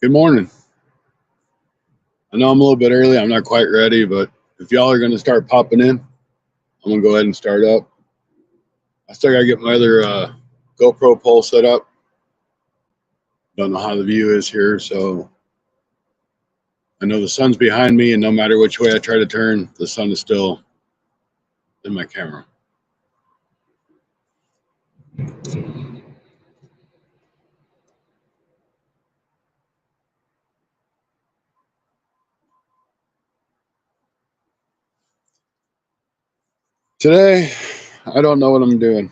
Good morning. I know I'm a little bit early. I'm not quite ready, but if y'all are going to start popping in, I'm going to go ahead and start up. I still got to get my other GoPro pole set up. Don't know how the view is here, so I know the sun's behind me, and no matter which way I try to turn, the sun is still in my camera. Today, I don't know what I'm doing.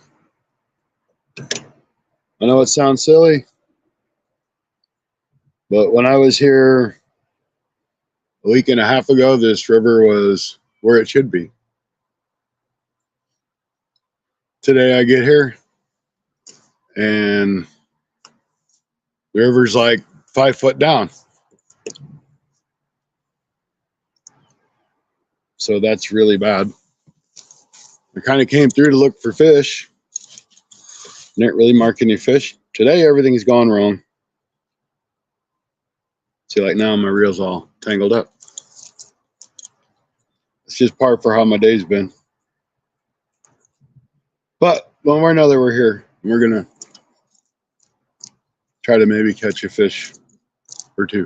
I know it sounds silly, but when I was here a week and a half ago, this river was where it should be. Today I get here, and the river's like 5 foot down. So that's really bad. I kind of came through to look for fish. Didn't really mark any fish. Today everything's gone wrong. See, like now my reel's all tangled up. It's just par for how my day's been. But one way or another, we're here. We're gonna try to maybe catch a fish or two.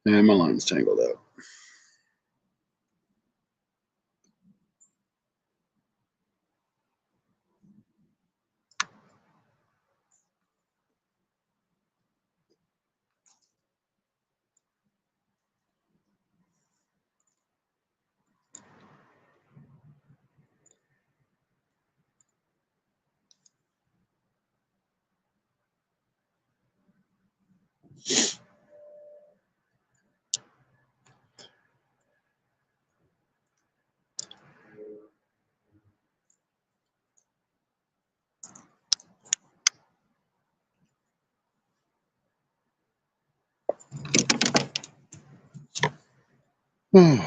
And my line's tangled up. I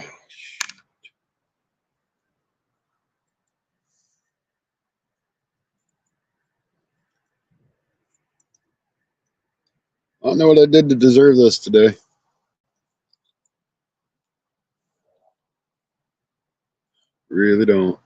don't know what I did to deserve this today. Really don't.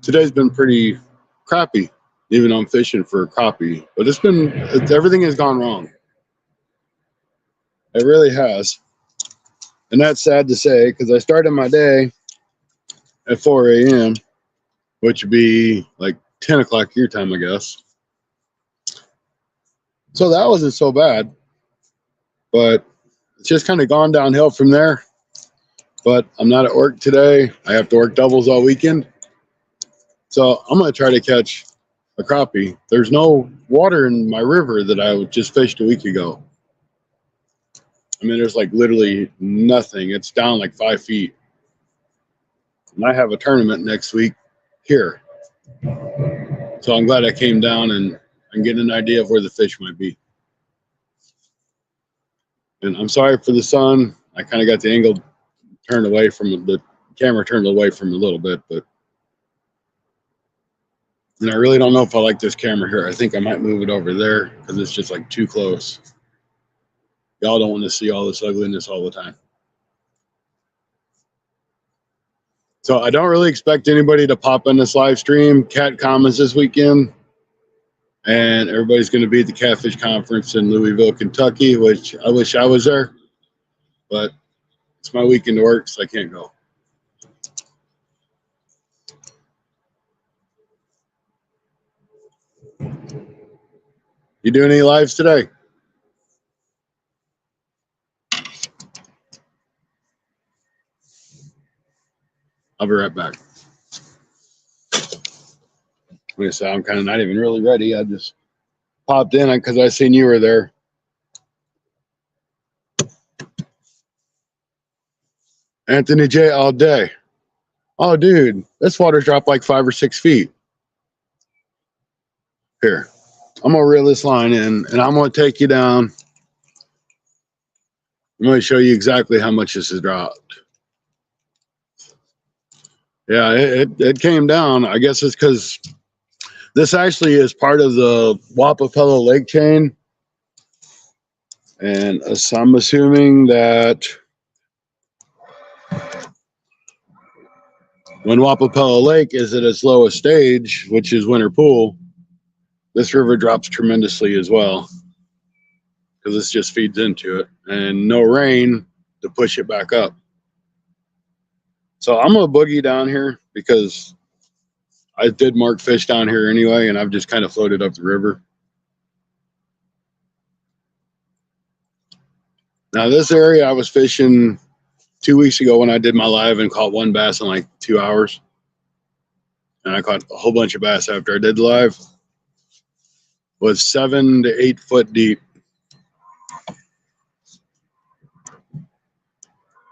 Today's been pretty crappy, even though I'm fishing for crappie. But everything has gone wrong. It really has. And that's sad to say, because I started my day at 4 a.m., which would be like 10 o'clock your time, I guess. So that wasn't so bad. But it's just kind of gone downhill from there. But I'm not at work today. I have to work doubles all weekend. So I'm going to try to catch a crappie. There's no water in my river that I just fished a week ago. I mean, there's like literally nothing. It's down like 5 feet. And I have a tournament next week here. So I'm glad I came down and I'm getting an idea of where the fish might be. And I'm sorry for the sun. I kind of got the angle turned away from the camera, turned away from a little bit, but and I really don't know if I like this camera here. I think I might move it over there because it's just like too close. Y'all don't want to see all this ugliness all the time. So I don't really expect anybody to pop in this live stream. Cat Commons this weekend. And everybody's going to be at the Catfish Conference in Louisville, Kentucky, which I wish I was there. But It's my weekend to work, so I can't go. You doing any lives today? I'll be right back. Like I said, I'm kind of not even really ready. I just popped in because I seen you were there. Anthony J all day. Oh, dude, this water's dropped like 5 or 6 feet. Here, I'm gonna reel this line in, and I'm gonna take you down. I'm gonna show you exactly how much this has dropped. Yeah, it came down. I guess it's because this actually is part of the Wapapello Lake chain, and so I'm assuming that when Wapapello Lake is at its lowest stage, which is Winter Pool, this river drops tremendously as well because this just feeds into it, and no rain to push it back up. So I'm gonna boogie down here because I did mark fish down here anyway, and I've just kind of floated up the river. Now this area I was fishing 2 weeks ago when I did my live and caught one bass in like 2 hours. And I caught a whole bunch of bass after I did the live. Was 7 to 8 foot deep.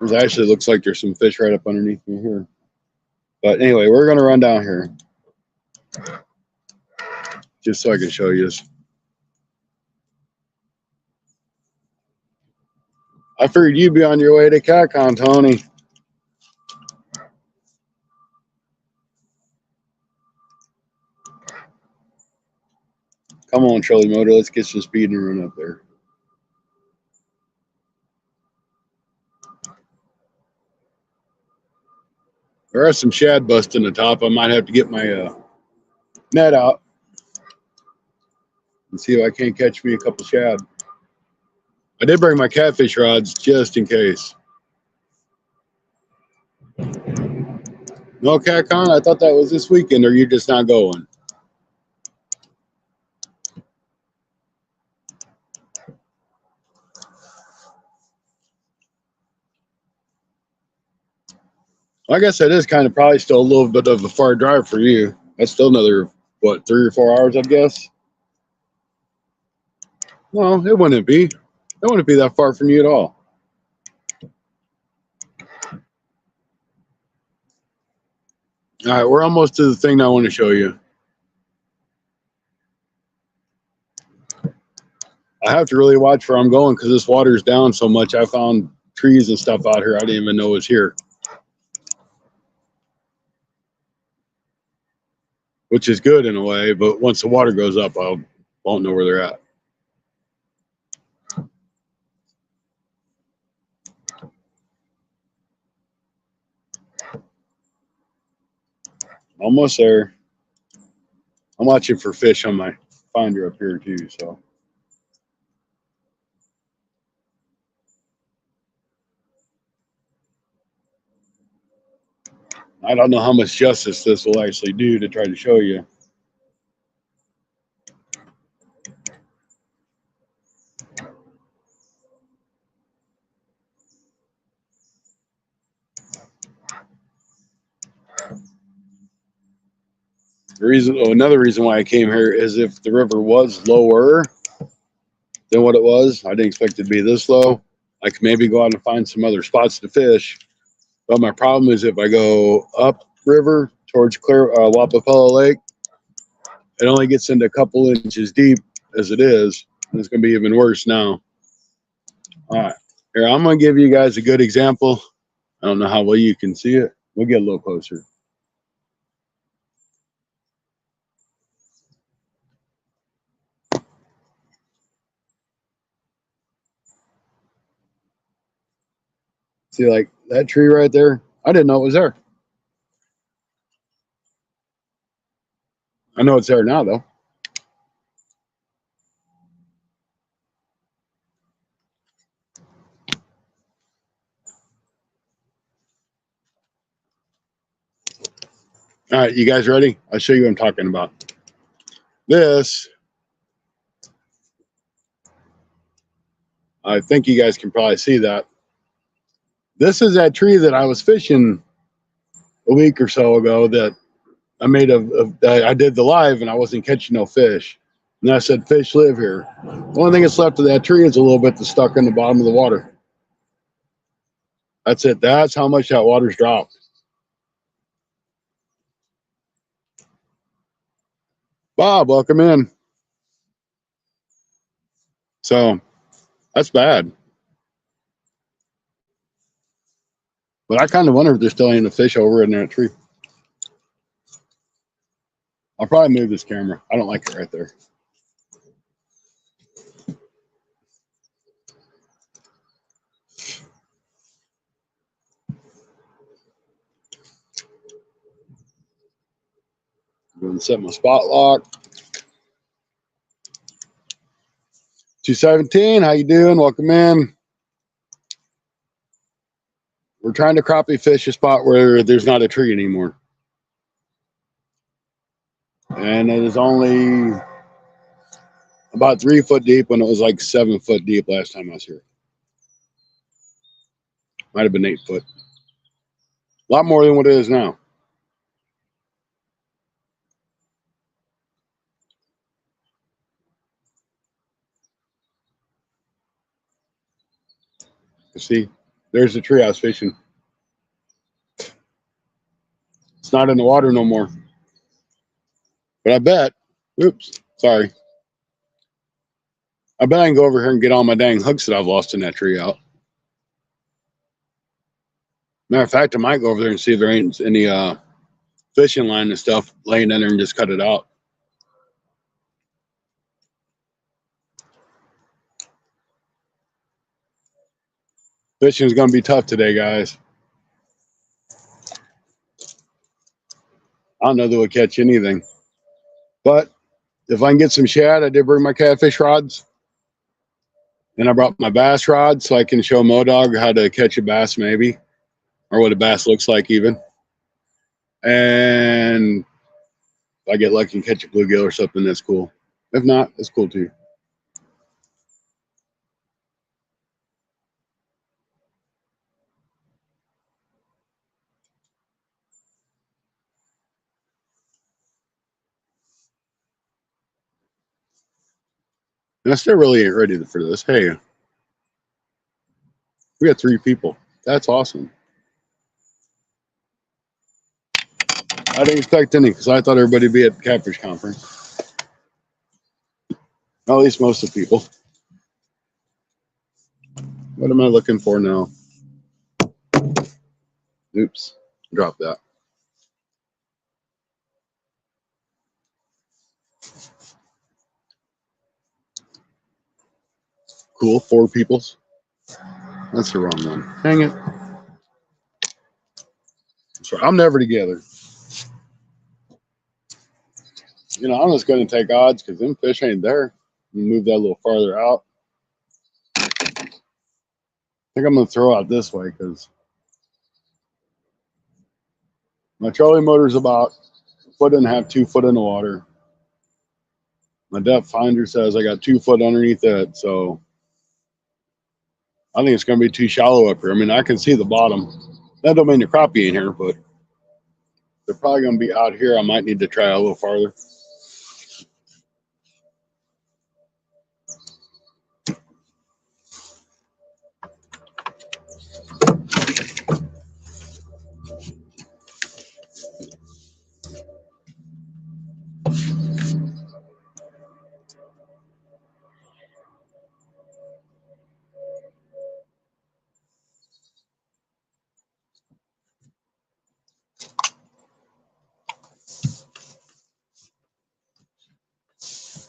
It actually looks like there's some fish right up underneath me here. But anyway, we're gonna run down here just so I can show you this. I figured you'd be on your way to CatCon, Tony. Come on, trolling motor, let's get some speed and run up there. There are some shad busting the top. I might have to get my net out and see if I can't catch me a couple shad. I did bring my catfish rods just in case. No CatCon? I thought that was this weekend, or you're just not going? I guess that is kind of probably still a little bit of a far drive for you. That's still another, what, 3 or 4 hours, I guess? No, it wouldn't be. It wouldn't be that far from you at all. All right, we're almost to the thing I want to show you. I have to really watch where I'm going because this water's down so much. I found trees and stuff out here I didn't even know was here, which is good in a way, but once the water goes up, I won't know where they're at. Almost there. I'm watching for fish on my finder up here too, so. I don't know how much justice this will actually do to try to show you. Another reason why I came here is if the river was lower than what it was, I didn't expect it to be this low. I could maybe go out and find some other spots to fish. But my problem is if I go up river towards Wapapello Lake, it only gets into a couple inches deep as it is. And it's going to be even worse now. All right, here, I'm going to give you guys a good example. I don't know how well you can see it. We'll get a little closer. See, like that tree right there? I didn't know it was there. I know it's there now, though. All right, you guys ready? I'll show you what I'm talking about. This, I think you guys can probably see that. This is that tree that I was fishing a week or so ago that I made I did the live and I wasn't catching no fish. And I said, fish live here. The only thing that's left of that tree is a little bit that's stuck in the bottom of the water. That's it. That's how much that water's dropped. Bob, welcome in. So that's bad. But I kind of wonder if there's still any fish over in that tree. I'll probably move this camera. I don't like it right there. I'm going to set my spot lock. 217, how you doing? Welcome in. We're trying to crappie fish a spot where there's not a tree anymore. And it is only about 3 foot deep when it was like 7 foot deep last time I was here. Might have been 8 foot. A lot more than what it is now. You see, there's the tree I was fishing. It's not in the water no more. But I bet, oops, sorry. I bet I can go over here and get all my dang hooks that I've lost in that tree out. Matter of fact, I might go over there and see if there ain't any fishing line and stuff laying in there and just cut it out. Fishing is going to be tough today, guys. I don't know that we'll catch anything. But if I can get some shad, I did bring my catfish rods. And I brought my bass rod so I can show Modog how to catch a bass maybe. Or what a bass looks like even. And if I get lucky and catch a bluegill or something, that's cool. If not, it's cool too. And I still really ain't ready for this. Hey, we got 3 people. That's awesome. I didn't expect any because I thought everybody would be at Catfish Conference. At least most of the people. What am I looking for now? Oops, drop that. Cool, 4 peoples. That's the wrong one. Dang it. Sorry, I'm never together. You know, I'm just going to take odds because them fish ain't there. Move that a little farther out. I think I'm going to throw out this way because my trolling motor is about 1.5 foot, 2 foot in the water. My depth finder says I got 2 foot underneath it, so I think it's going to be too shallow up here. I mean, I can see the bottom. That don't mean the crappie ain't here, but they're probably going to be out here. I might need to try a little farther.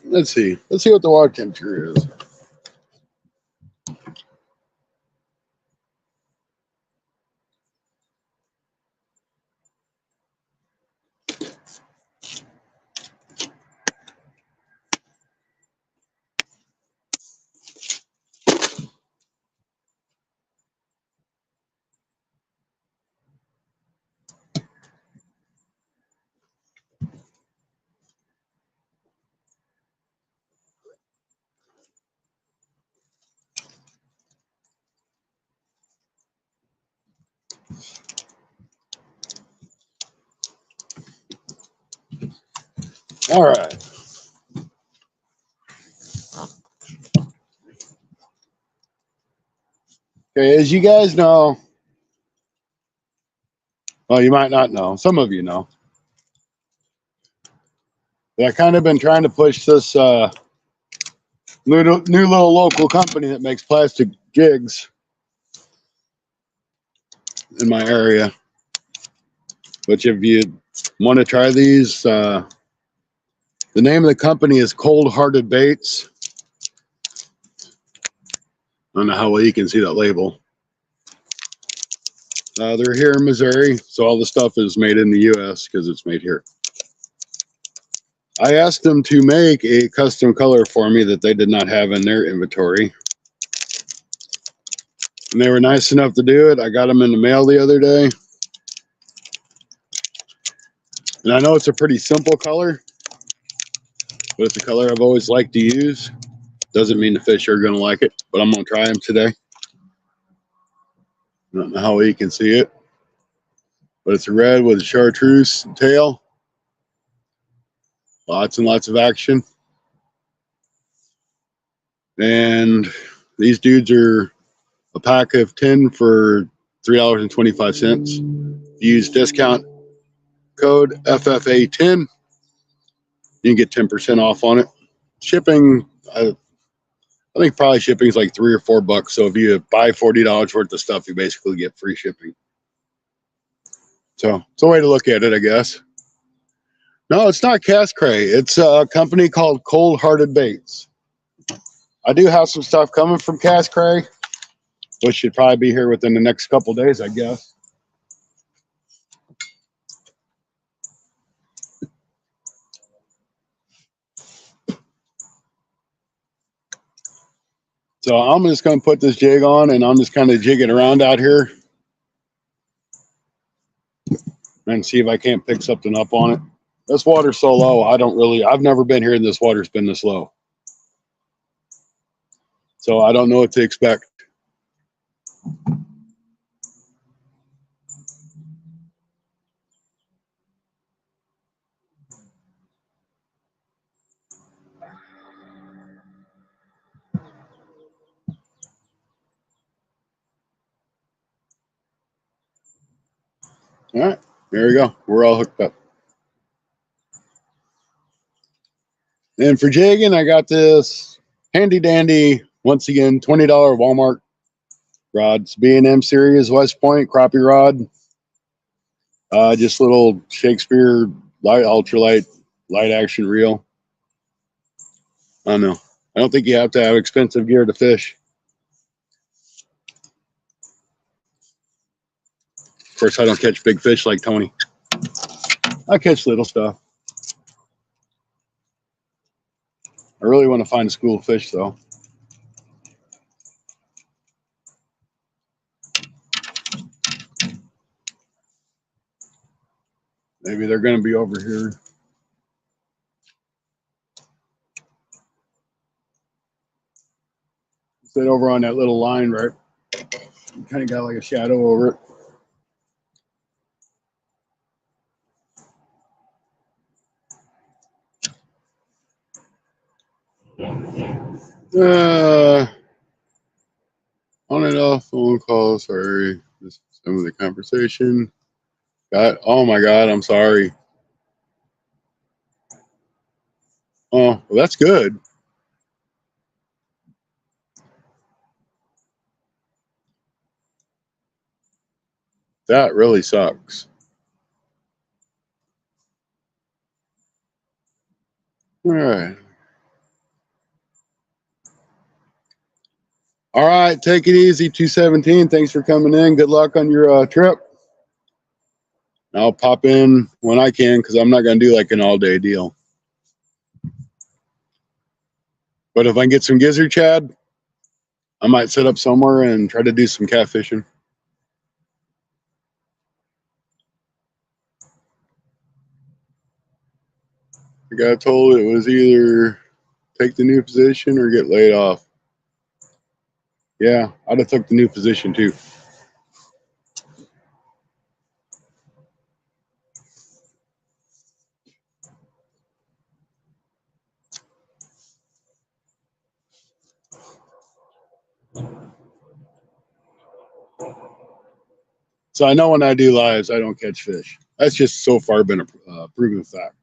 Let's see. Let's see what the water temperature is. All right. Okay, as you guys know, well, you might not know, some of you know, but I kind of been trying to push this new little local company that makes plastic jigs in my area. Which if you want to try these, the name of the company is Cold Hearted Baits. I don't know how well you can see that label. They're here in Missouri, so all the stuff is made in the U.S. because it's made here. I asked them to make a custom color for me that they did not have in their inventory. And they were nice enough to do it. I got them in the mail the other day. And I know it's a pretty simple color, but it's a color I've always liked to use. Doesn't mean the fish are going to like it, but I'm going to try them today. I don't know how well you can see it, but it's a red with a chartreuse tail. Lots and lots of action. And these dudes are a pack of 10 for $3.25. Use discount code FFA10. You can get 10% off on it. Shipping, I think probably shipping is like $3 or $4. So if you buy $40 worth of stuff, you basically get free shipping. So it's a way to look at it, I guess. No, it's not Cast Cray. It's a company called Cold Hearted Baits. I do have some stuff coming from Cast Cray, which should probably be here within the next couple days, I guess. So I'm just going to put this jig on, and I'm just kind of jigging around out here and see if I can't pick something up on it. This water's so low, I've never been here and this water's been this low. So I don't know what to expect. All right, there we go. We're all hooked up. And for jigging, I got this handy dandy, once again, $20 Walmart rod. It's B&M series West Point crappie rod. Just little Shakespeare light, ultralight, light action reel. I don't know. I don't think you have to have expensive gear to fish. Of course, I don't catch big fish like Tony. I catch little stuff. I really want to find a school of fish, though. Maybe they're going to be over here. Sit over on that little line, right? You kind of got like a shadow over it. On and off phone calls. Sorry, just some of the conversation. Oh my God, I'm sorry. Oh, well, that's good. That really sucks. All right. All right, take it easy, 217. Thanks for coming in. Good luck on your trip. I'll pop in when I can because I'm not going to do like an all-day deal. But if I can get some gizzard shad, I might set up somewhere and try to do some catfishing. I got told it was either take the new position or get laid off. Yeah, I'd have took the new position too. So I know when I do lives, I don't catch fish. That's just so far been a proven fact.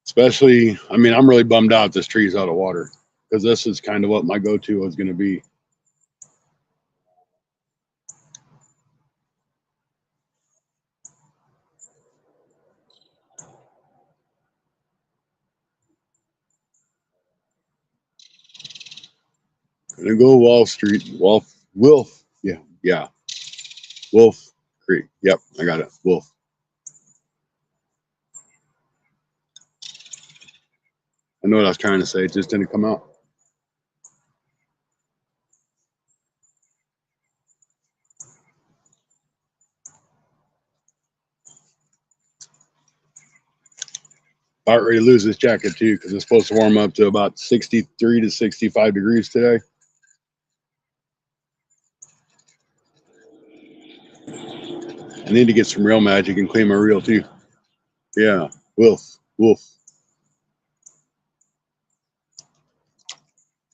Especially, I mean, I'm really bummed out this tree's out of water because this is kind of what my go-to was going to be. Gonna go Wall Street, Wolf, yeah, Wolf Creek. Yep, I got it, Wolf. I know what I was trying to say. It just didn't come out. About ready to lose this jacket too because it's supposed to warm up to about 63 to 65 degrees today. I need to get some real magic and clean my reel too. Yeah, Wolf.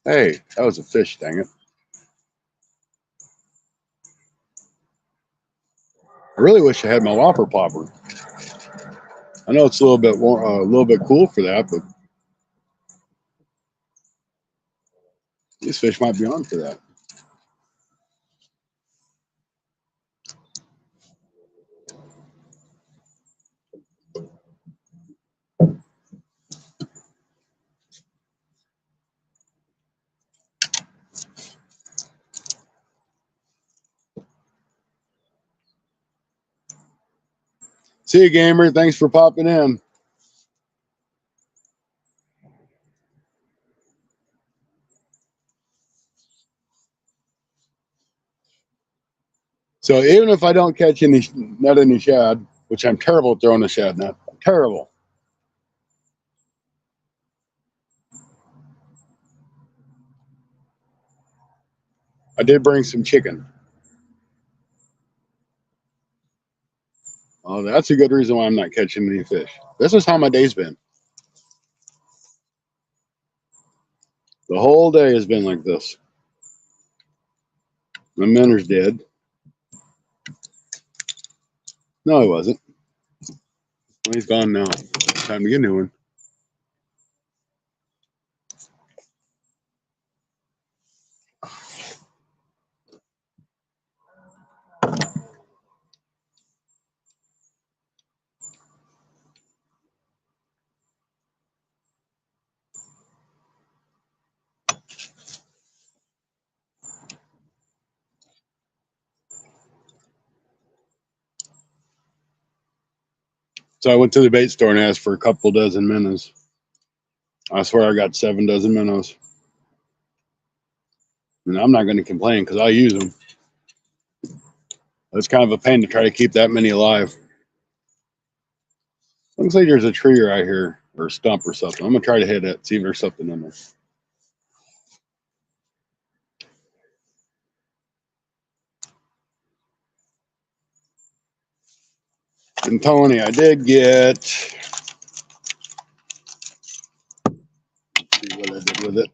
Hey, that was a fish, dang it. I really wish I had my whopper popper. I know it's a little bit more, a little bit cool for that, but these fish might be on for that. See you, gamer. Thanks for popping in. So even if I don't catch any, not any shad, which I'm terrible at throwing a shad net, terrible. I did bring some chicken. Oh, that's a good reason why I'm not catching any fish. This is how my day's been. The whole day has been like this. My minnows dead. No, he wasn't. Well, he's gone now. Time to get a new one. So I went to the bait store and asked for a couple dozen minnows. I swear I got 7 dozen minnows. And I'm not going to complain because I use them. It's kind of a pain to try to keep that many alive. Looks like there's a tree right here or a stump or something. I'm going to try to hit it, see if there's something in there. And Tony, I did get, see what I did with it.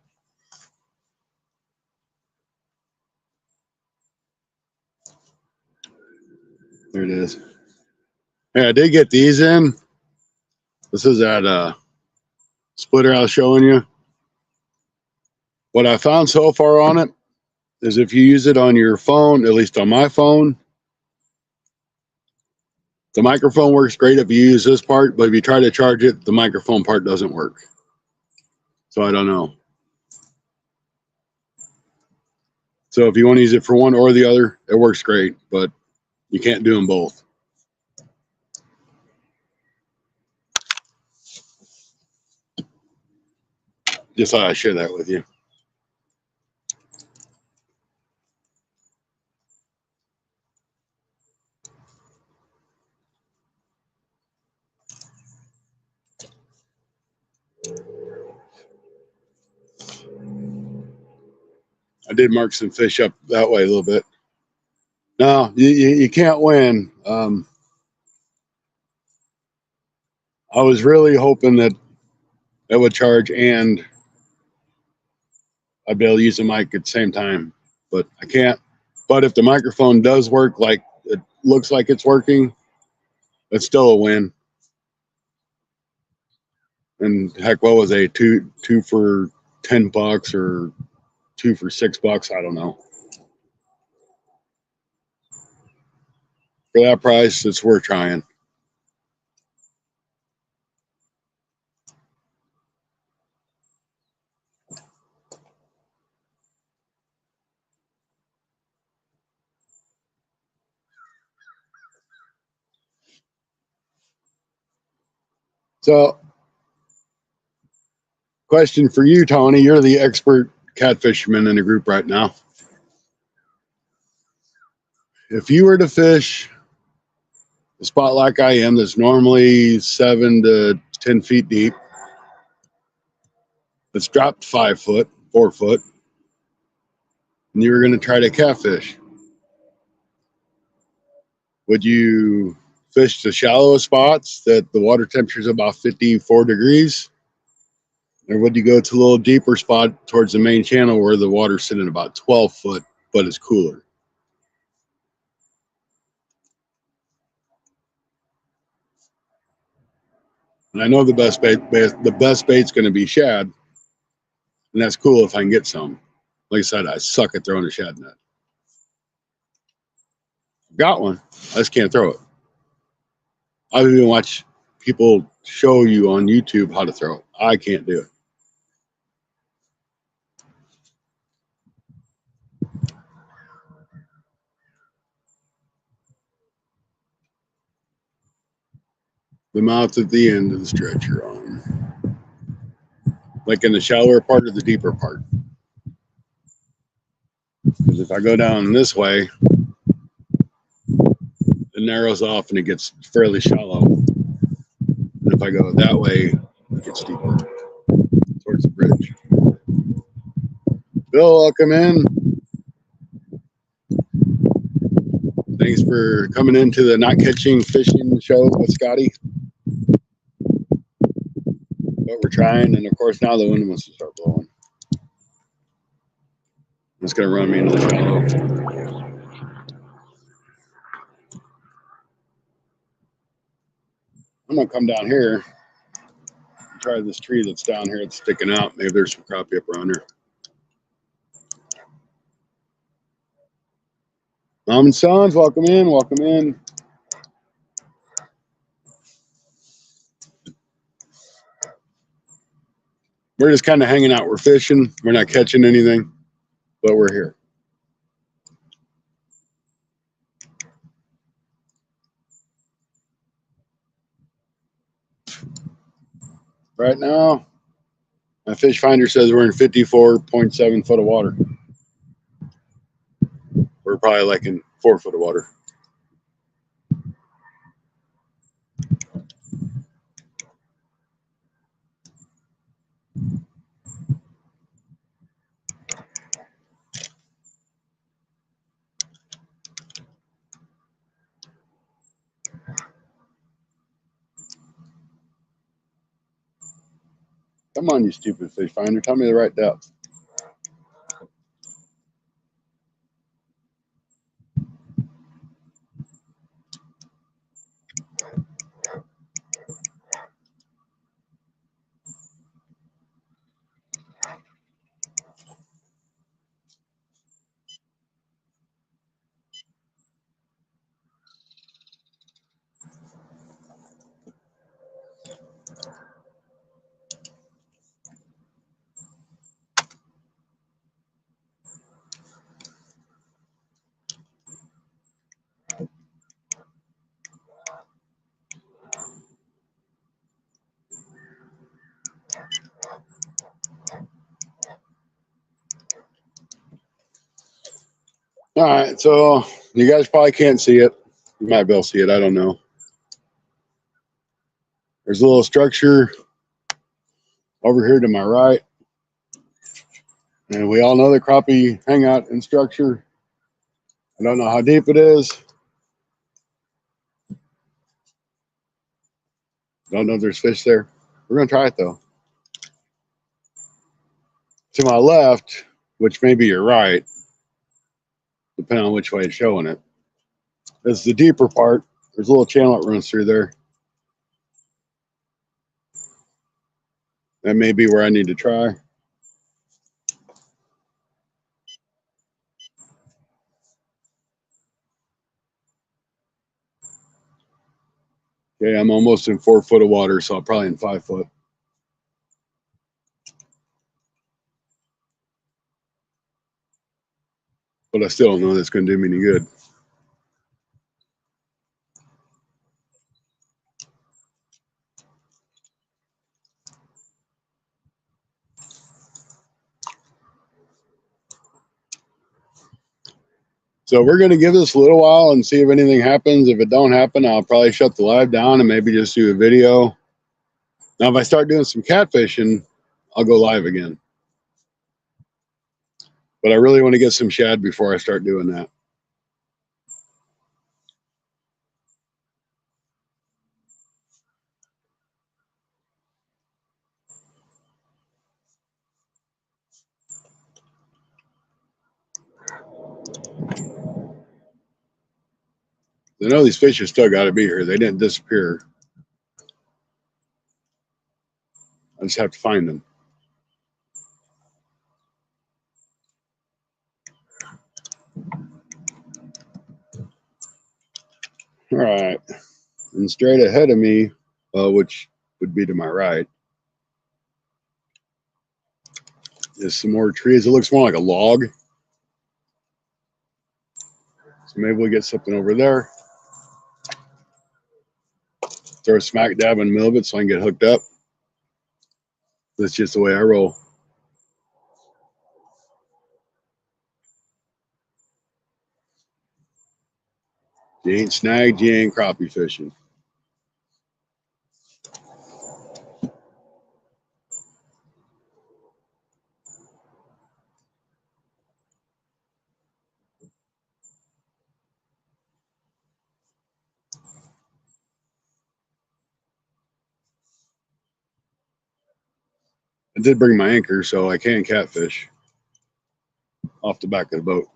There it is. Yeah, I did get these in. This is that splitter I was showing you. What I found so far on it is if you use it on your phone, at least on my phone, the microphone works great if you use this part, but if you try to charge it, the microphone part doesn't work. So I don't know. So if you want to use it for one or the other, it works great, but you can't do them both. Just thought I'd share that with you. I did mark some fish up that way a little bit. No, you can't win. I was really hoping that it would charge and I'd be able to use the mic at the same time, but I can't. But if the microphone does work like it looks like it's working, it's still a win. And heck, what was a two for $10 or 2 for $6? I don't know. For that price, it's worth trying. So, question for you, Tony. You're the expert catfisherman in the group right now. If you were to fish a spot like I am, that's normally 7 to 10 feet deep, it's dropped 5 foot, 4 foot, and you were going to try to catfish, would you fish the shallow spots that the water temperature is about 54 degrees? Or would you go to a little deeper spot towards the main channel where the water's sitting about 12 foot, but it's cooler? And I know the best bait's going to be shad, and that's cool if I can get some. Like I said, I suck at throwing a shad net. Got one, I just can't throw it. I've even watched people show you on YouTube how to throw it. I can't do it. The mouth at the end of the stretch you're on. Like in the shallower part or the deeper part. Because if I go down this way, it narrows off and it gets fairly shallow. And if I go that way, it gets deeper towards the bridge. Bill, welcome in. Thanks for coming into the Not Catching Fishing show with Scotty. But we're trying, and of course now the wind wants to start blowing. It's going to run me into the shallow. I'm going to come down here and try this tree that's down here. It's sticking out. Maybe there's some crappie up around here. Mom and Sons, welcome in, welcome in. We're just kind of hanging out. We're fishing. We're not catching anything, but we're here. Right now, my fish finder says we're in 54.7 foot of water. We're probably like in 4 foot of water. Come on, you stupid fish finder. Tell me the right depth. All right, so you guys probably can't see it. You might be able to see it. I don't know. There's a little structure over here to my right. And we all know the crappie hang out in structure. I don't know how deep it is. Don't know if there's fish there. We're going to try it, though. To my left, which maybe you're right, depending on which way it's showing it. This is the deeper part. There's a little channel that runs through there. That may be where I need to try. Okay, I'm almost in 4 foot of water, so I'm probably in 5 foot. But I still don't know that's going to do me any good. So we're going to give this a little while and see if anything happens. If it don't happen, I'll probably shut the live down and maybe just do a video. Now, if I start doing some catfishing, I'll go live again. But I really want to get some shad before I start doing that. I know these fish have still got to be here. They didn't disappear. I just have to find them. All right. And straight ahead of me, which would be to my right, is some more trees. It looks more like a log. So maybe we'll get something over there. Throw a smack dab in the middle of it so I can get hooked up. That's just the way I roll. You ain't snagged, you ain't crappie fishing. I did bring my anchor, so I can catfish off the back of the boat.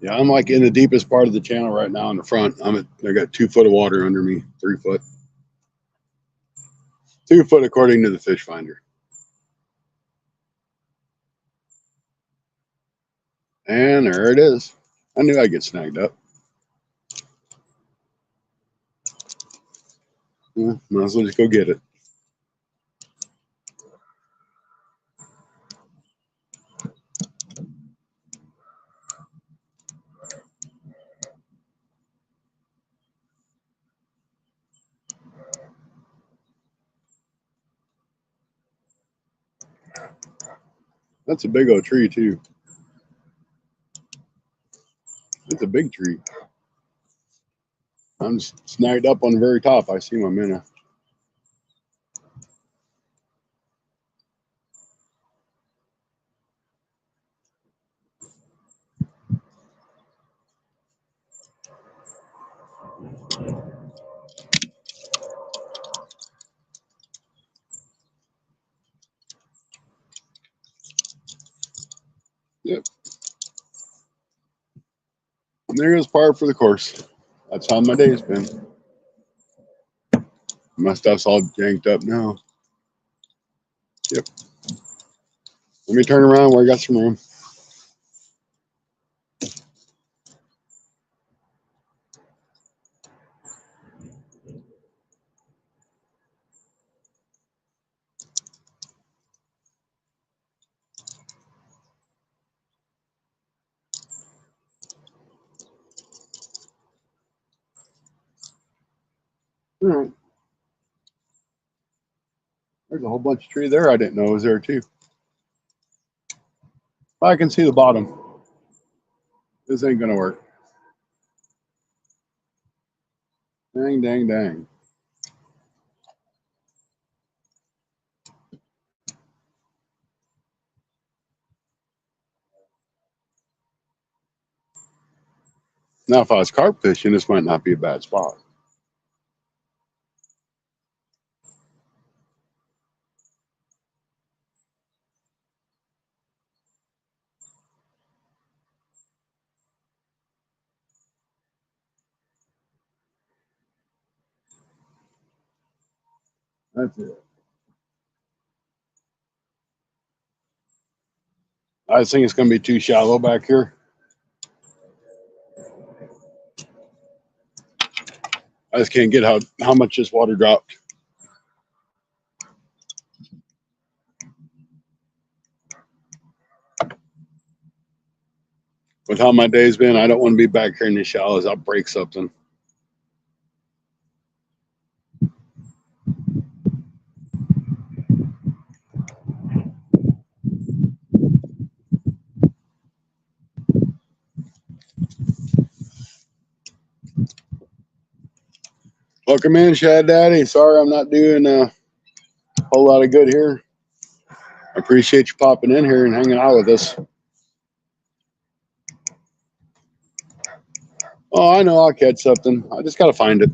Yeah, I'm like in the deepest part of the channel right now in the front. I got 2 foot of water under me, 3 foot. 2 foot according to the fish finder. And there it is. I knew I'd get snagged up. Yeah, might as well just go get it. That's a big old tree too. It's a big tree. I'm snagged up on the very top. I see my minnow. Yep. And there goes par for the course. That's how my day's been. My stuff's all janked up now. Yep. Let me turn around where I got some room. All right. There's a whole bunch of tree there I didn't know was there too. I can see the bottom. This ain't gonna work. Dang, dang, dang. Now, if I was carp fishing, this might not be a bad spot. That's it. I just think it's going to be too shallow back here. I just can't get how much this water dropped. With how my day's been, I don't want to be back here in the shallows. I'll break something. Welcome in, Shad Daddy. Sorry I'm not doing a whole lot of good here. I appreciate you popping in here and hanging out with us. Oh, I know I'll catch something. I just got to find it.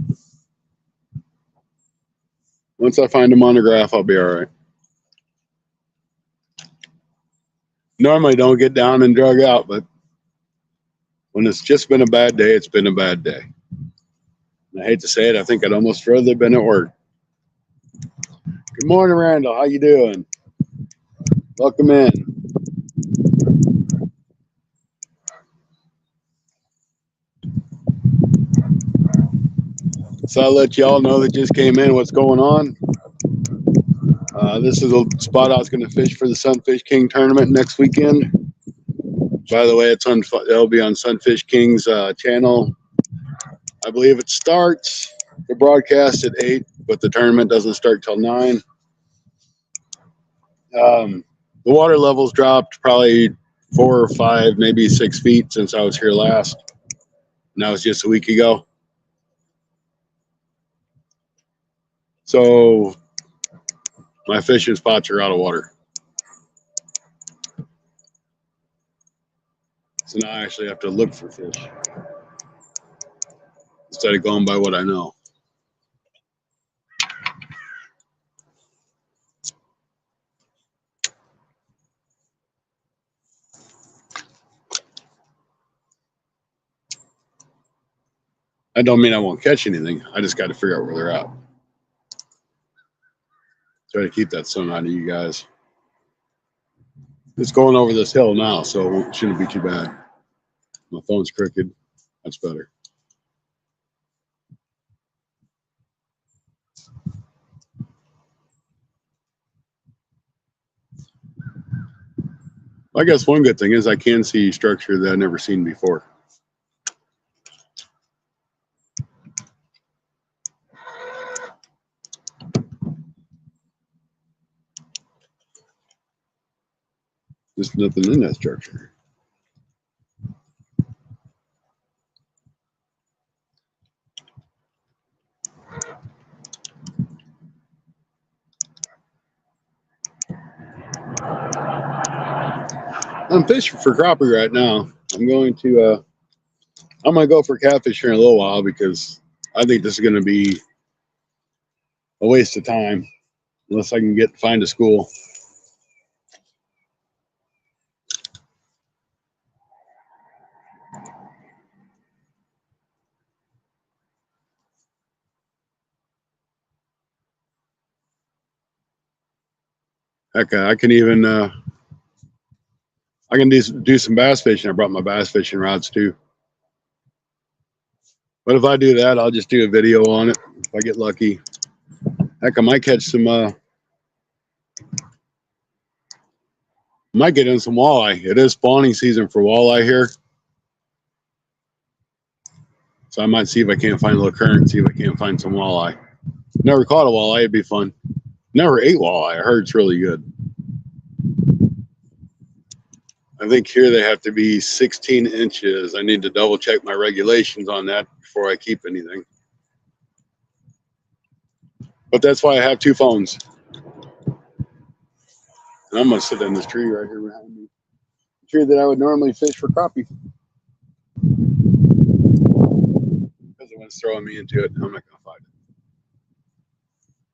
Once I find a monograph, I'll be all right. Normally don't get down and drug out, but when it's just been a bad day, it's been a bad day. And I hate to say it, I think I'd almost rather been at work. Good morning, Randall. How you doing? Welcome in. So I'll let y'all know that just came in what's going on. This is a spot I was going to fish for the Sunfish King tournament next weekend. By the way, it'll be on Sunfish King's channel. I believe it starts the broadcast at 8, but the tournament doesn't start till 9. The water levels dropped probably 4 or 5, maybe 6 feet since I was here last. And that was just a week ago. So my fishing spots are out of water. So now I actually have to look for fish instead of going by what I know. I don't mean I won't catch anything. I just got to figure out where they're at. Try to keep that sun out of you guys. It's going over this hill now, so it shouldn't be too bad. My phone's crooked. That's better. I guess one good thing is I can see structure that I've never seen before. There's nothing in that structure. I'm fishing for crappie right now. I'm going to go for catfish here in a little while because I think this is going to be a waste of time unless I can find a school. Heck, I can even I can do some bass fishing. I brought my bass fishing rods too. But if I do that, I'll just do a video on it if I get lucky. Heck, I might catch some. Might get in some walleye. It is spawning season for walleye here, so I might see if I can't find a little current. See if I can't find some walleye. Never caught a walleye. It'd be fun. Never ate walleye. I heard it's really good. I think here they have to be 16 inches. I need to double check my regulations on that before I keep anything. But that's why I have 2 phones. And I'm going to sit in this tree right here behind me. The tree that I would normally fish for crappie. Because it was throwing me into it. I'm not going to find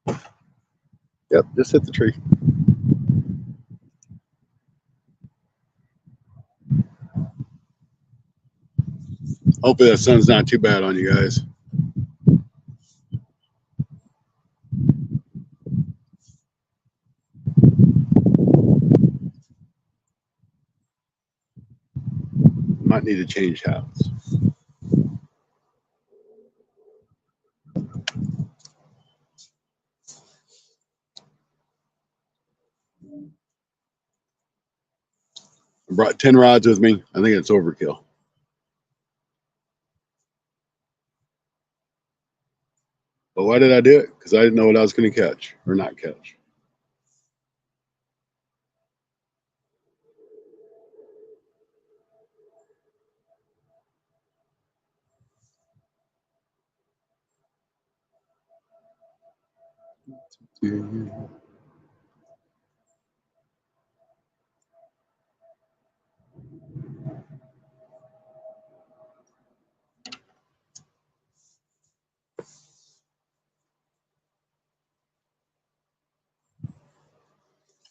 it. Yep, just hit the tree. Hopefully that sun's not too bad on you guys. Might need to change hats. I brought 10 rods with me. I think it's overkill. But why did I do it? Because I didn't know what I was going to catch or not catch.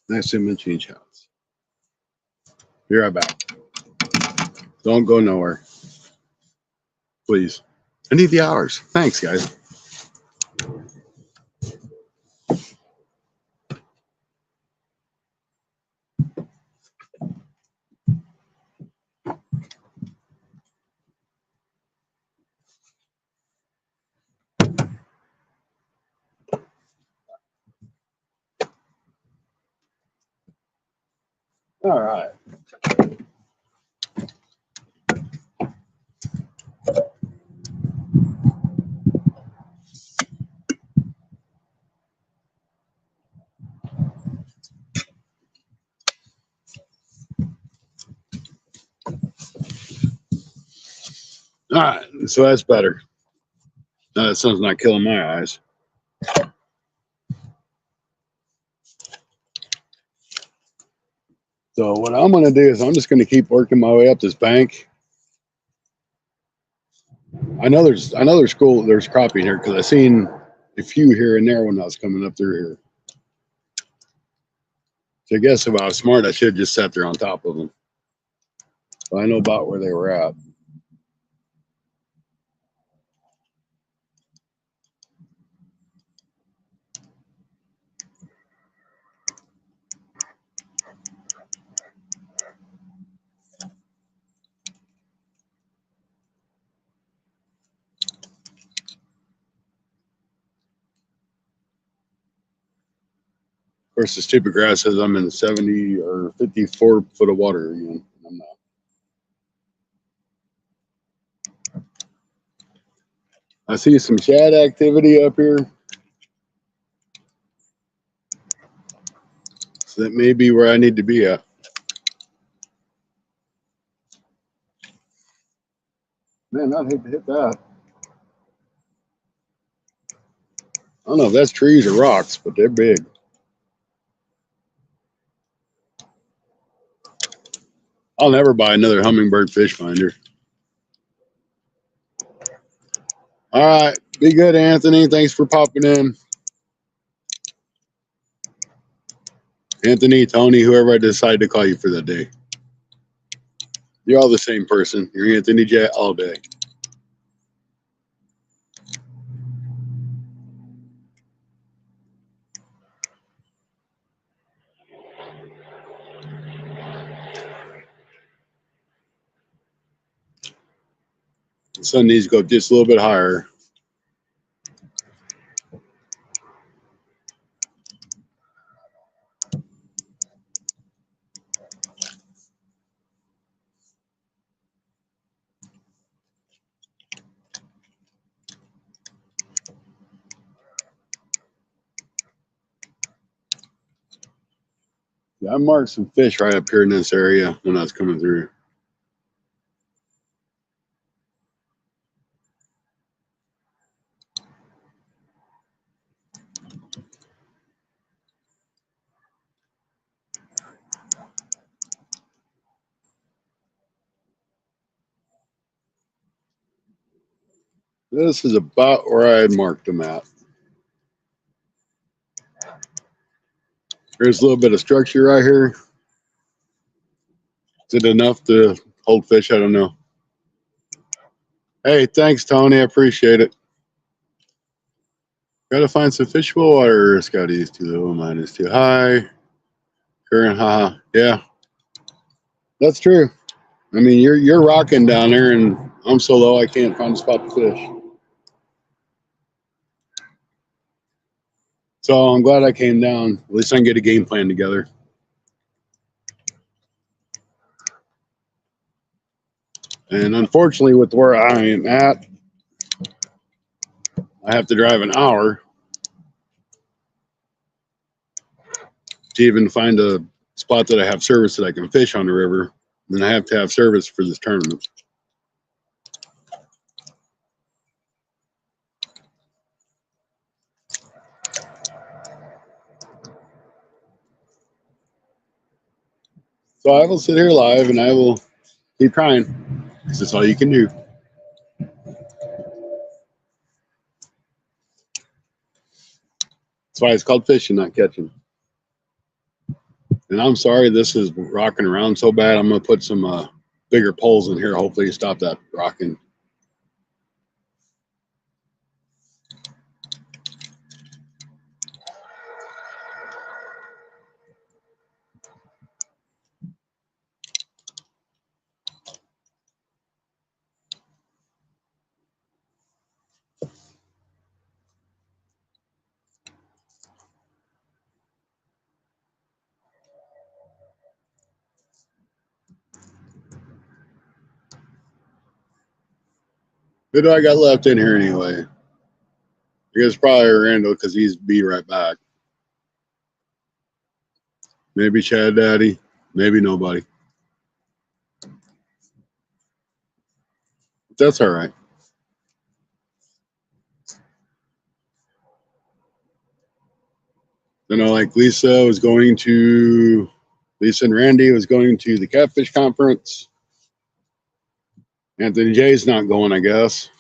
Nice to change hats. Be right back. Don't go nowhere. Please. I need the hours. Thanks, guys. All right. All right. So that's better. That sun's not killing my eyes. So what I'm going to do is I'm just going to keep working my way up this bank. I know there's crappie here because I seen a few here and there when I was coming up through here. So I guess if I was smart, I should have just sat there on top of them. But I know about where they were at. Of course, the stupid grass says I'm in 70 or 54 foot of water again. I'm not. I see some shad activity up here. So that may be where I need to be at. Man, I'd hate to hit that. I don't know if that's trees or rocks, but they're big. I'll never buy another hummingbird fish finder. All right. Be good, Anthony. Thanks for popping in. Anthony, Tony, whoever I decide to call you for the day. You're all the same person. You're Anthony J all day. The sun needs to go just a little bit higher. Yeah, I marked some fish right up here in this area when I was coming through. This is about where I had marked them at. There's a little bit of structure right here. Is it enough to hold fish? I don't know. Hey, thanks, Tony. I appreciate it. Gotta find some fishable water. Scotty is too low. Mine is too high. Current, haha. Yeah, that's true. I mean, you're rocking down there, and I'm so low I can't find a spot to fish. So I'm glad I came down. At least I can get a game plan together. And unfortunately, with where I am at, I have to drive an hour to even find a spot that I have service that I can fish on the river. Then I have to have service for this tournament. So I will sit here live and I will keep trying because that's all you can do. That's why it's called fishing, not catching. And I'm sorry this is rocking around so bad. I'm going to put some bigger poles in here. Hopefully stop that rocking. Who do I got left in here anyway? I guess probably Randall because he's be right back. Maybe Chad Daddy. Maybe nobody. But that's all right. You know, like Lisa and Randy was going to the catfish conference. Anthony J's not going, I guess.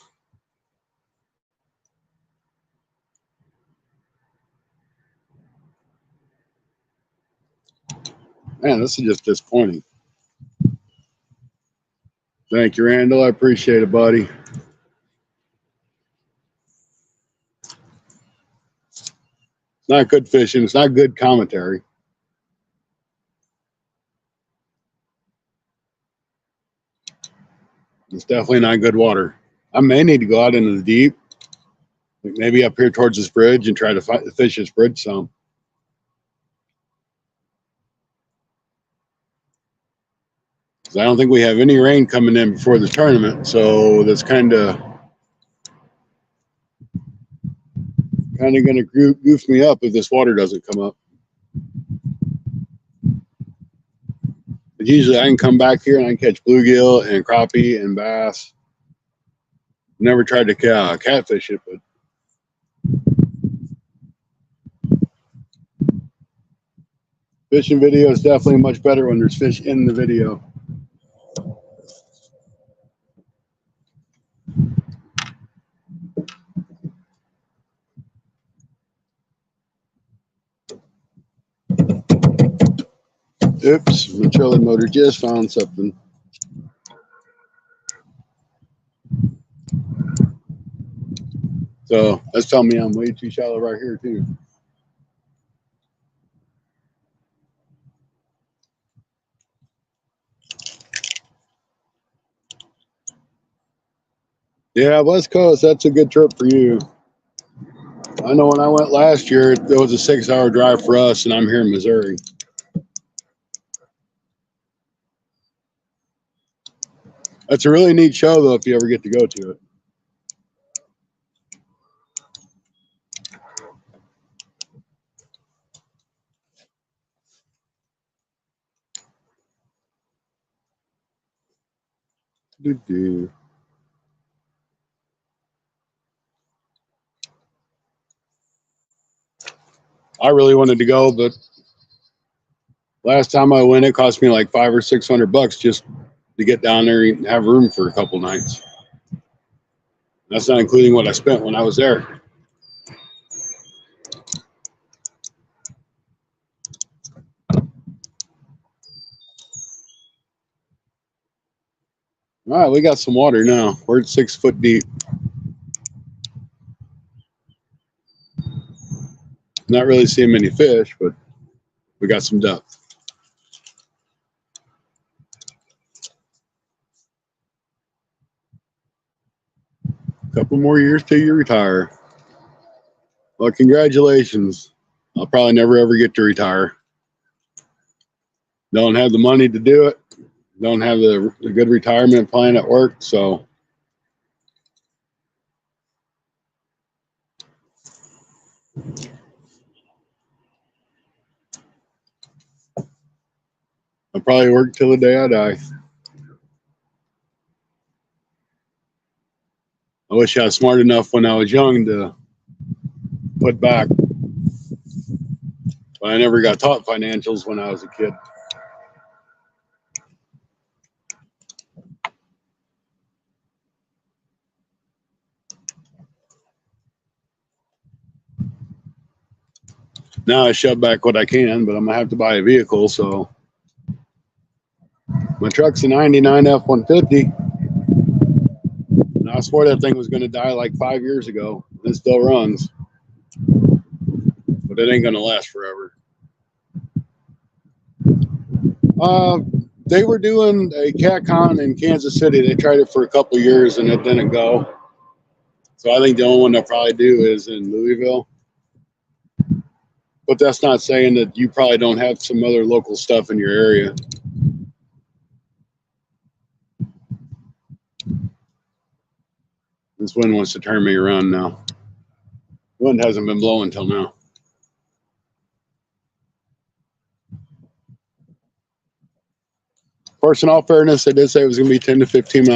Man, this is just disappointing. Thank you, Randall. I appreciate it, buddy. It's not good fishing. It's not good commentary. It's definitely not good water. I may need to go out into the deep, maybe up here towards this bridge and try to fish this bridge some. I don't think we have any rain coming in before the tournament, so that's kind of going to goof me up if this water doesn't come up. But usually I can come back here and I can catch bluegill and crappie and bass. Never tried to catfish it, but fishing video is definitely much better when there's fish in the video. Oops, my trolling motor just found something. So that's telling me I'm way too shallow right here too. Yeah, West Coast, that's a good trip for you. I know when I went last year, it was a 6-hour drive for us, and I'm here in Missouri. That's a really neat show, though, if you ever get to go to it. Doo-doo. I really wanted to go, but last time I went, it cost me like $500 or $600 just to get down there and have room for a couple nights. That's not including what I spent when I was there. All right, we got some water now. We're at 6 foot deep. Not really seeing many fish, but we got some depth. Couple more years till you retire. Well, congratulations. I'll probably never ever get to retire. Don't have the money to do it. Don't have the good retirement plan at work, so I'll probably work till the day I die. I wish I was smart enough when I was young to put back, but I never got taught financials when I was a kid. Now I shove back what I can, but I'm gonna have to buy a vehicle. So my truck's a '99 F-150. And I swore that thing was gonna die like 5 years ago. It still runs, but it ain't gonna last forever. They were doing a CatCon in Kansas City. They tried it for a couple years and it didn't go. So I think the only one they'll probably do is in Louisville. But that's not saying that you probably don't have some other local stuff in your area. This wind wants to turn me around now. The wind hasn't been blowing until now. Of course, in all fairness, they did say it was going to be 10 to 15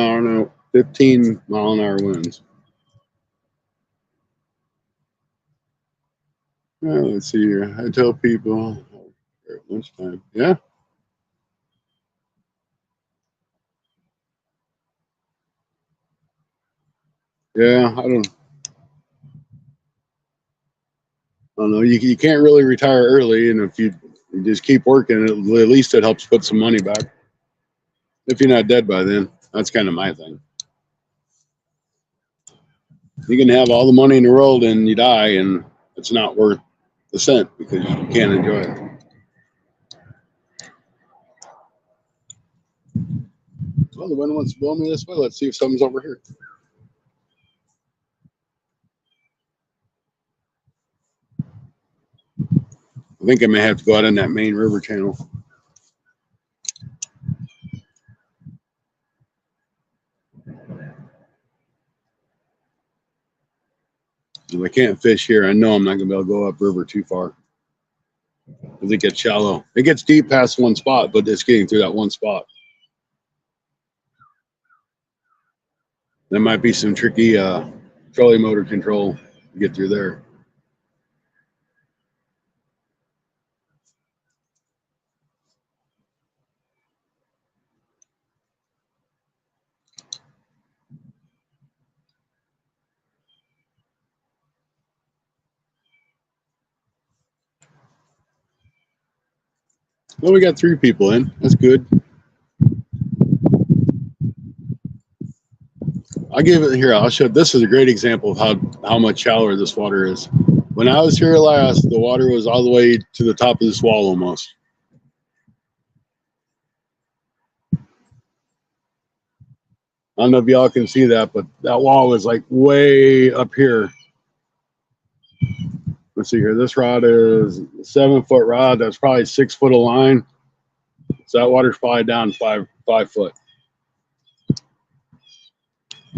mile an hour winds. Let's see here. I tell people at lunchtime. Yeah. Yeah, I don't know. You can't really retire early, and if you just keep working, at least it helps put some money back. If you're not dead by then, that's kind of my thing. You can have all the money in the world and you die, and it's not worth the cent because you can't enjoy it. Well, the wind wants to blow me this way. Let's see if something's over here. I think I may have to go out in that main river channel. If I can't fish here, I know I'm not going to be able to go up river too far. Because it gets shallow. It gets deep past one spot, but it's getting through that one spot. There might be some tricky trolley motor control to get through there. Well, we got 3 people in. That's good. I'll give it here. I'll show. This is a great example of how much shallower this water is. When I was here last, the water was all the way to the top of this wall almost. I don't know if y'all can see that, but that wall was like way up here. Let's see here. This rod is a 7-foot rod. That's probably 6 foot of line. So that water's probably down five foot.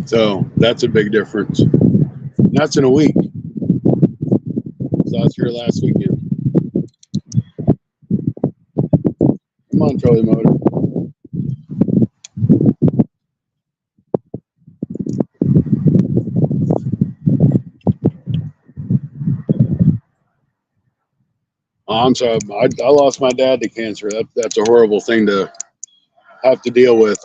So that's a big difference. And that's in a week. So I was here last weekend. Come on, trolley motor. Oh, I'm sorry. I lost my dad to cancer. That's a horrible thing to have to deal with.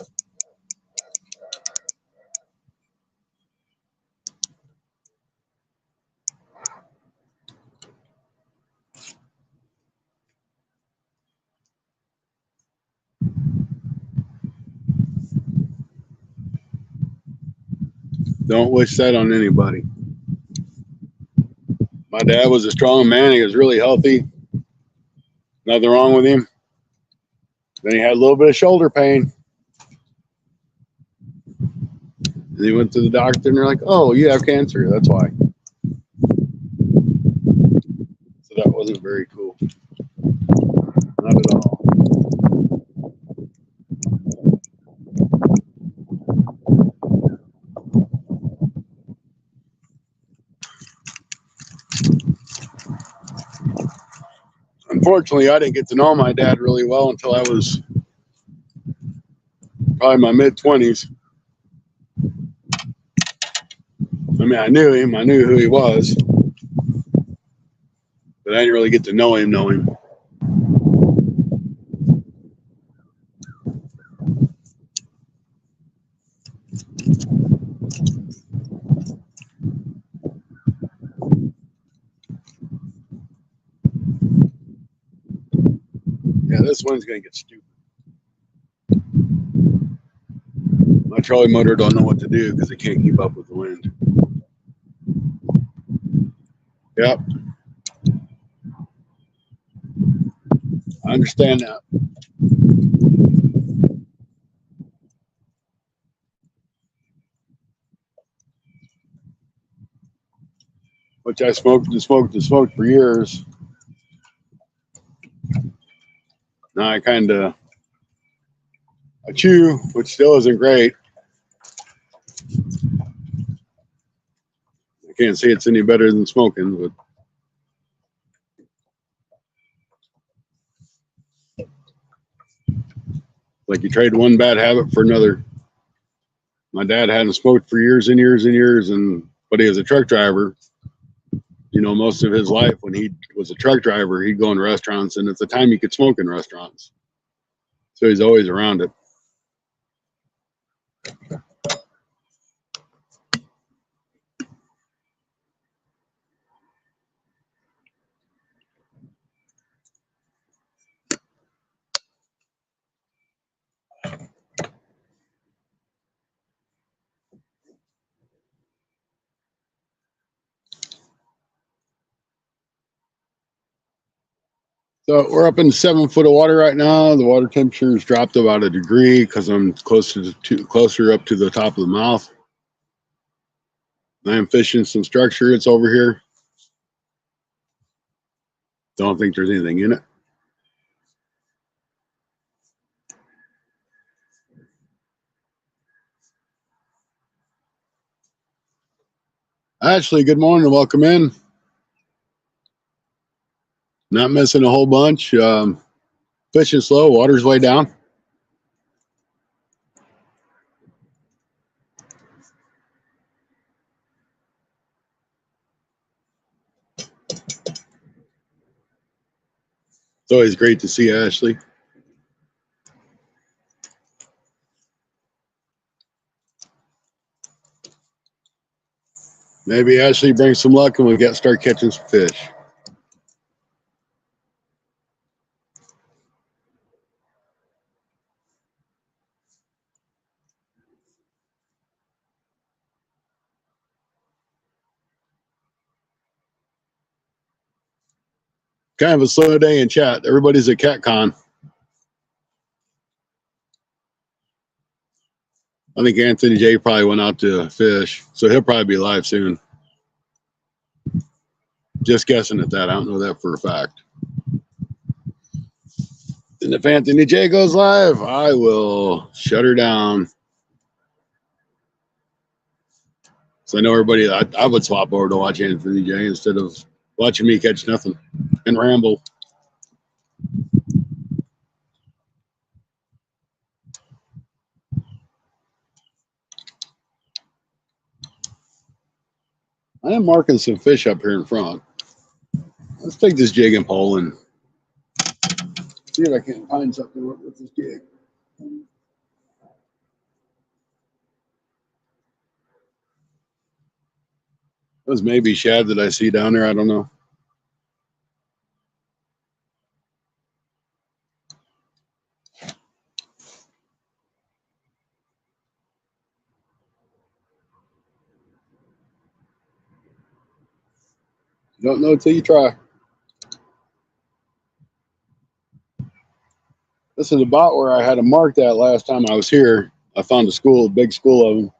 Don't wish that on anybody. My dad was a strong man. He was really healthy. Nothing wrong with him. Then he had a little bit of shoulder pain. And they went to the doctor and they're like, oh, you have cancer. That's why. So that wasn't very cool. Not at all. Unfortunately, I didn't get to know my dad really well until I was probably my mid-20s. I mean, I knew him. I knew who he was. But I didn't really get to know him. Yeah, this one's going to get stupid. My trolley motor don't know what to do because it can't keep up with the wind. Yep. I understand that. Which I smoked for years. Now I chew, which still isn't great. I can't say it's any better than smoking, but like you trade one bad habit for another. My dad hadn't smoked for years and years and years, but he was a truck driver. You know, most of his life when he was a truck driver, he'd go in restaurants, and at the time you could smoke in restaurants. So he's always around it. So we're up in 7 foot of water right now. The water temperature has dropped about a degree because I'm closer up to the top of the mouth. I'm fishing some structure. It's over here. Don't think there's anything in it. Ashley, good morning. Welcome in. Not missing a whole bunch. Fishing slow. Water's way down. It's always great to see Ashley. Maybe Ashley brings some luck and we'll start catching some fish. Kind of a slow day in chat. Everybody's at CatCon. I think Anthony J probably went out to fish, so he'll probably be live soon. Just guessing at that. I don't know that for a fact. And if Anthony J goes live, I will shut her down. So I know everybody, I would swap over to watch Anthony J instead of watching me catch nothing and ramble. I am marking some fish up here in front. Let's take this jig and pole and see if I can find something with this jig. Those maybe shad that I see down there. I don't know. Don't know till you try. This is about where I had them marked at last time I was here. I found a big school of them.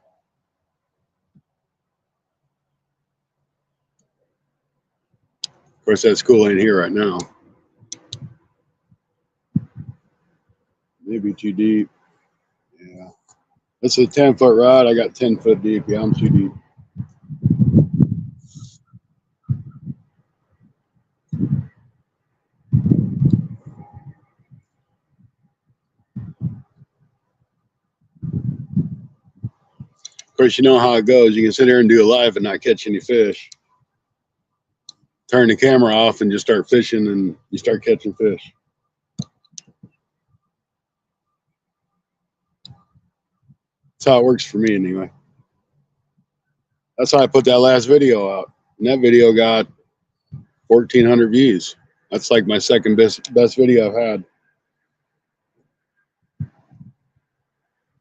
course, that school ain't here right now. Maybe too deep. Yeah. This is a 10-foot rod. I got 10 foot deep. Yeah, I'm too deep. Of course, you know how it goes. You can sit here and do a live and not catch any fish. Turn the camera off and just start fishing, and you start catching fish. That's how it works for me anyway. That's how I put that last video out. And that video got 1,400 views. That's like my second best video I've had.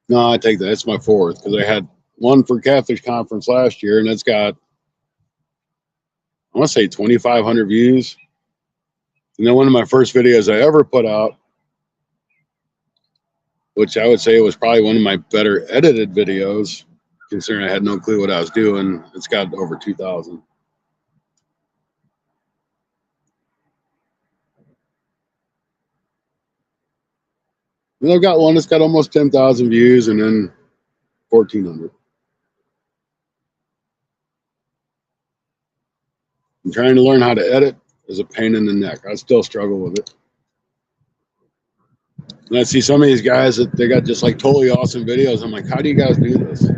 No, I take that. It's my fourth, because I had one for Catfish Conference last year, and it's got, I want to say 2,500 views. And then one of my first videos I ever put out, which I would say was probably one of my better edited videos, considering I had no clue what I was doing, it's got over 2,000. And I've got one that's got almost 10,000 views, and then 1,400. And trying to learn how to edit is a pain in the neck. I still struggle with it. And I see some of these guys that they got just like totally awesome videos. I'm like, how do you guys do this?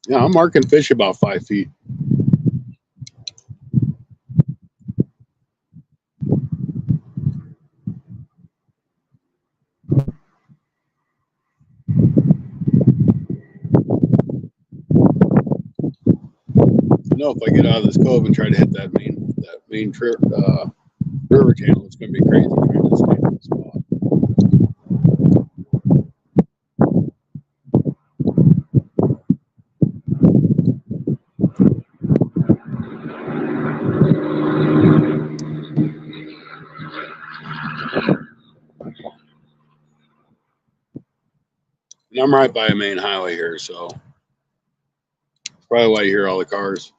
Yeah, I'm marking fish about 5 feet. I know if I get out of this cove and try to hit that main river channel, it's going to be crazy trying to stay in the spot. And I'm right by a main highway here, so that's probably why you hear all the cars.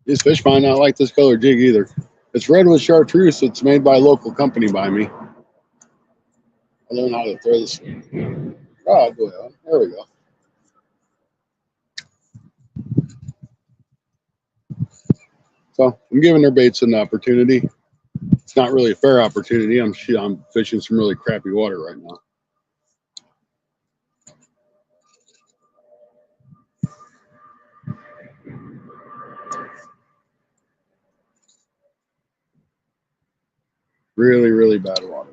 These fish might not like this color jig either. It's red with chartreuse. It's made by a local company by me. I learned how to throw this rod. Well, there we go. So I'm giving their baits an opportunity. It's not really a fair opportunity. I'm fishing some really crappy water right now. Really, really bad water.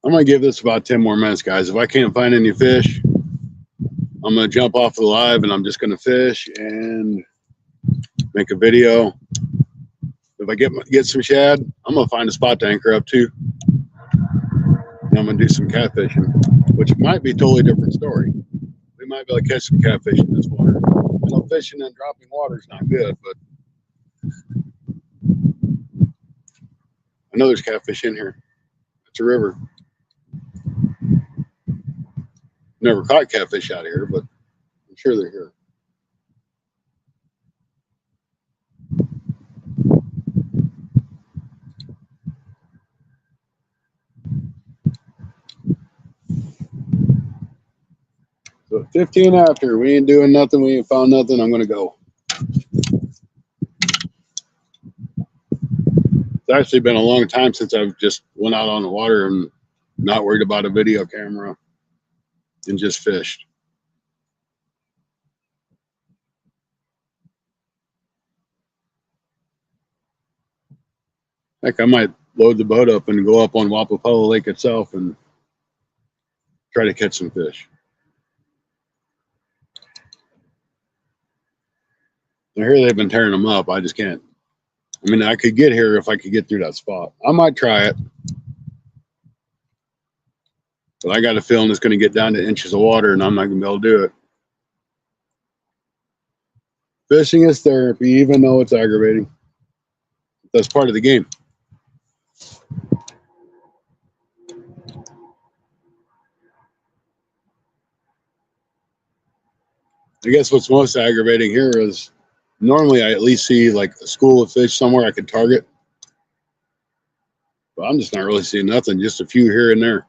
I'm going to give this about 10 more minutes, guys. If I can't find any fish, I'm going to jump off the live and I'm just going to fish and make a video. If I get some shad, I'm going to find a spot to anchor up to. And I'm going to do some catfishing, which might be a totally different story. We might be able to catch some catfish in this water. I know fishing and dropping water is not good, but I know there's catfish in here. It's a river. Never caught catfish out here, but I'm sure they're here. So 15 after, we ain't doing nothing, we ain't found nothing, I'm gonna go. Is actually been a long time since I've just went out on the water and not worried about a video camera and just fished. Heck, I might load the boat up and go up on Wapapella Lake itself and try to catch some fish. I hear they've been tearing them up. I just can't. I mean, I could get here if I could get through that spot. I might try it. But I got a feeling it's going to get down to inches of water and I'm not going to be able to do it. Fishing is therapy, even though it's aggravating. That's part of the game. I guess what's most aggravating here is normally I at least see like a school of fish somewhere I could target. But I'm just not really seeing nothing, just a few here and there.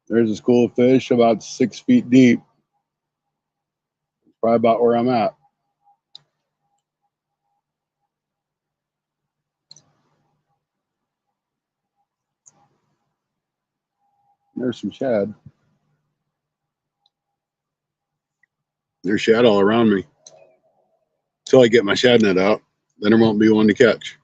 There's a school of fish about 6 feet deep. Probably about where I'm at. There's some shad. There's shad all around me. Until I get my shad net out, then there won't be one to catch.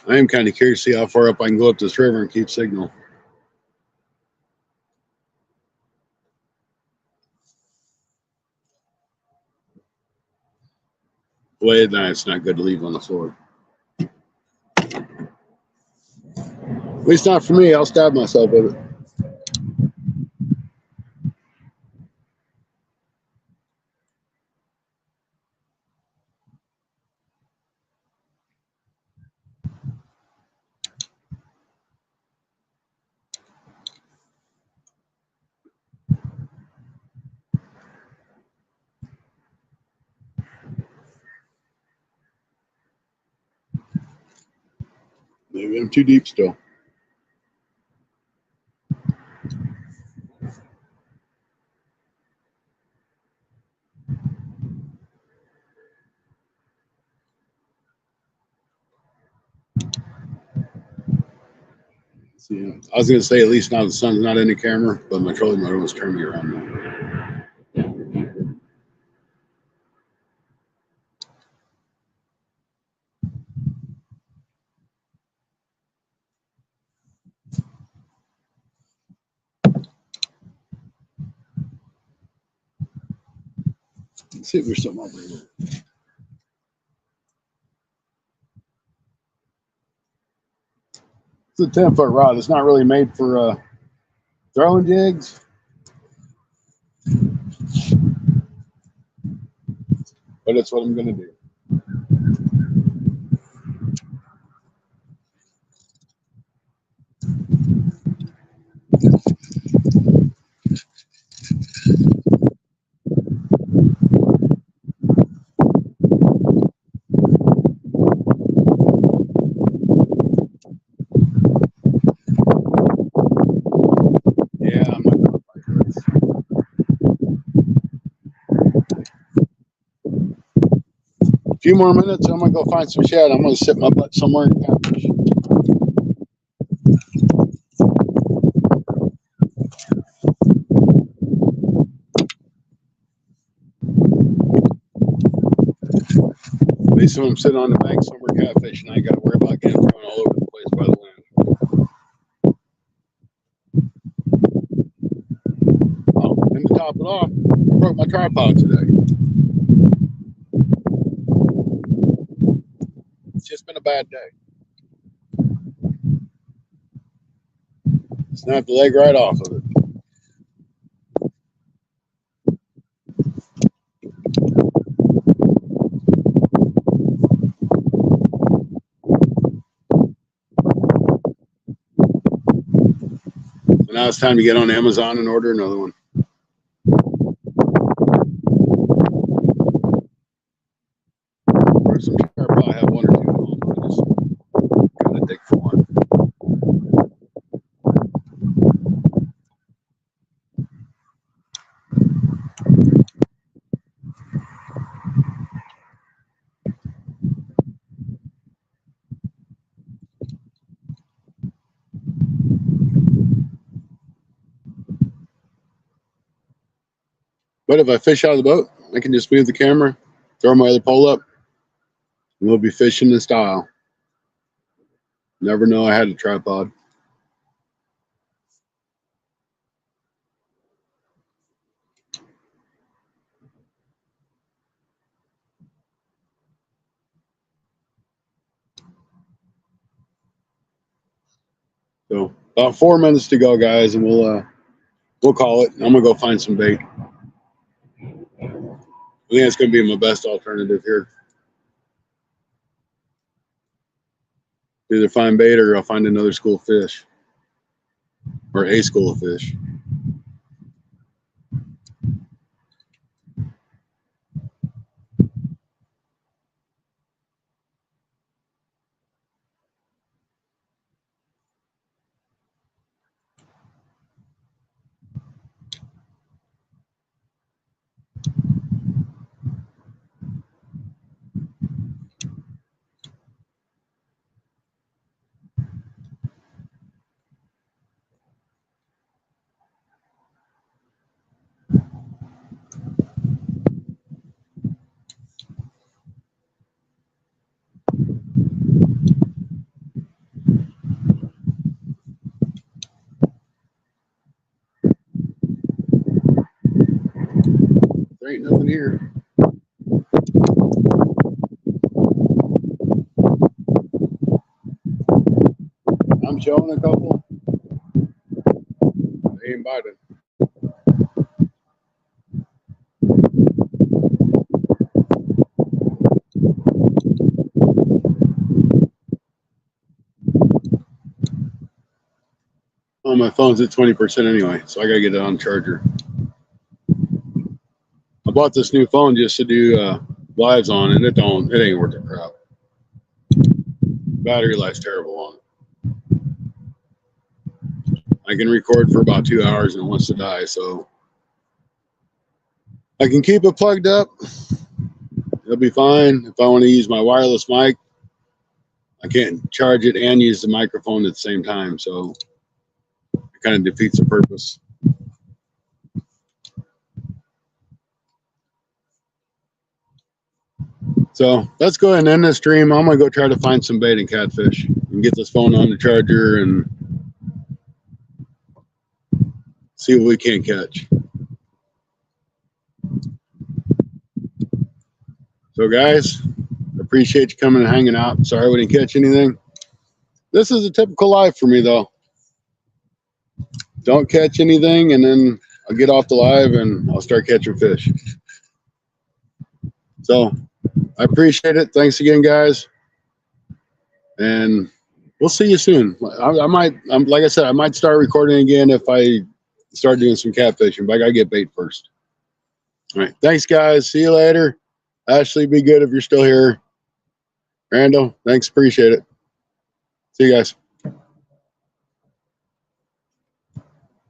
I am kind of curious to see how far up I can go up this river and keep signal. Blade, nah, it's not good to leave on the floor. At least not for me. I'll stab myself with it. Maybe I'm too deep still. See, I was going to say at least now the sun's not in the camera, but my trolling motor was turning me around now. Let's see if there's something over here. It's a 10-foot rod. It's not really made for throwing jigs. But it's what I'm going to do. Yeah, I'm not going to fight this. A few more minutes, I'm going to go find some shad. I'm going to sit my butt somewhere and catfish. At least when I'm sitting on the bank somewhere catfishing, I ain't got to worry about getting thrown all over the place by the wind. Oh, and to top it off, I broke my tripod today. It's just been a bad day. Snapped the leg right off of it. So now it's time to get on Amazon and order another one. But if I fish out of the boat, I can just move the camera, throw my other pole up, and we'll be fishing in style. Never know I had a tripod. So about 4 minutes to go, guys, and we'll call it. I'm gonna go find some bait. I think that's gonna be my best alternative here. Either find bait or I'll find another school of fish, or a school of fish. There ain't nothing here. I'm showing a couple. They ain't biting. Oh, my phone's at 20% anyway, so I gotta get it on charger. I bought this new phone just to do lives on, and it ain't worth the crap. Battery life's terrible on it. I can record for about 2 hours and it wants to die, so I can keep it plugged up. It'll be fine. If I want to use my wireless mic, I can't charge it and use the microphone at the same time, so it kind of defeats the purpose. So let's go ahead and end this stream. I'm gonna go try to find some bait and catfish and get this phone on the charger and see what we can catch. So guys, appreciate you coming and hanging out. Sorry we didn't catch anything. This is a typical life for me though. Don't catch anything and then I'll get off the live and I'll start catching fish. So I appreciate it. Thanks again, guys. And we'll see you soon. I might, like I said, I might start recording again if I start doing some catfishing, but I gotta get bait first. All right. Thanks, guys. See you later. Ashley, be good if you're still here. Randall, thanks. Appreciate it. See you guys.